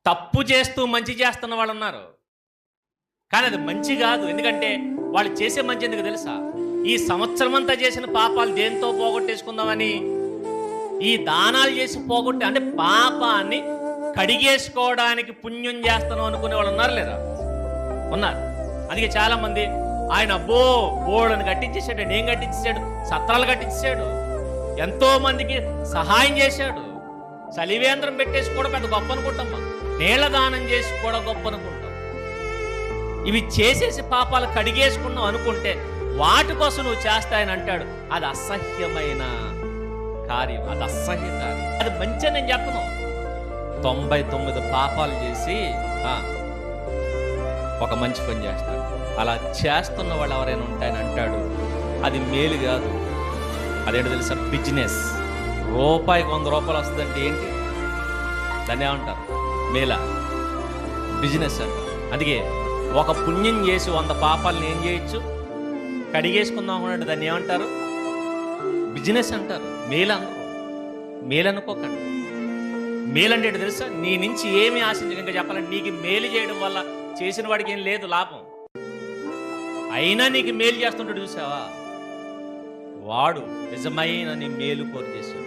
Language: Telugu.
తప్పు చేస్తూ మంచి చేస్తున్న వాళ్ళు ఉన్నారు. కానీ అది మంచి కాదు. ఎందుకంటే వాళ్ళు చేసే మంచి ఎందుకు తెలుసా? ఈ సంవత్సరం అంతా చేసిన పాపాలు దేంతో పోగొట్టేసుకుందామని ఈ దానాలు చేసి పోగొట్టే, అంటే పాపాన్ని కడిగేసుకోవడానికి పుణ్యం చేస్తున్నాం అనుకునే వాళ్ళు ఉన్నారు లేదా? ఉన్నారు. అందుకే చాలా మంది ఆయన అబ్బో బోళ్ళని కట్టించేసాడు, ఏం కట్టించాడు, సత్రాలు కట్టించాడు, ఎంతో మందికి సహాయం చేశాడు. చలివేంద్రం పెట్టేసి కూడా పెద్ద గొప్ప అనుకుంటాం, నీళ్ల దానం చేసి కూడా గొప్ప అనుకుంటాం. ఇవి చేసేసి పాపాలు కడిగేసుకున్నావు అనుకుంటే వాటి కోసం నువ్వు చేస్తాయని అంటాడు. అది అసహ్యమైన కార్యం, అది అసహ్య కార్యం. అది మంచి నేను చెప్పను. 99 పాపాలు చేసి ఒక మంచి పని చేస్తాడు. అలా చేస్తున్న వాళ్ళు ఎవరైనా ఉంటాయని అంటాడు. అది మేలు కాదు. అదేంటో తెలుసా? బిజినెస్. రూపాయికి 100 రూపాయలు వస్తుందంటే ఏంటి? దాన్ని ఏమంటారు? మేలా? బిజినెస్ అంటారు. అందుకే ఒక పుణ్యం చేసి 100 పాపాలను ఏం చేయొచ్చు? కడిగేసుకుందాం అనుకుంటే దాన్ని ఏమంటారు? బిజినెస్ అంటారు. మేలు అనరు. మేలు అనుకోకండి. మేలంటే ఏంటో తెలుసా? నీ నుంచి ఏమి ఆశించక, ఇంకా చెప్పాలంటే నీకు మేలు చేయడం వల్ల చేసిన వాడికి ఏం లేదు లాభం, అయినా నీకు మేలు చేస్తుంటాడు చూసావా, వాడు నిజమైన నీ మేలు కోరి చేశాడు.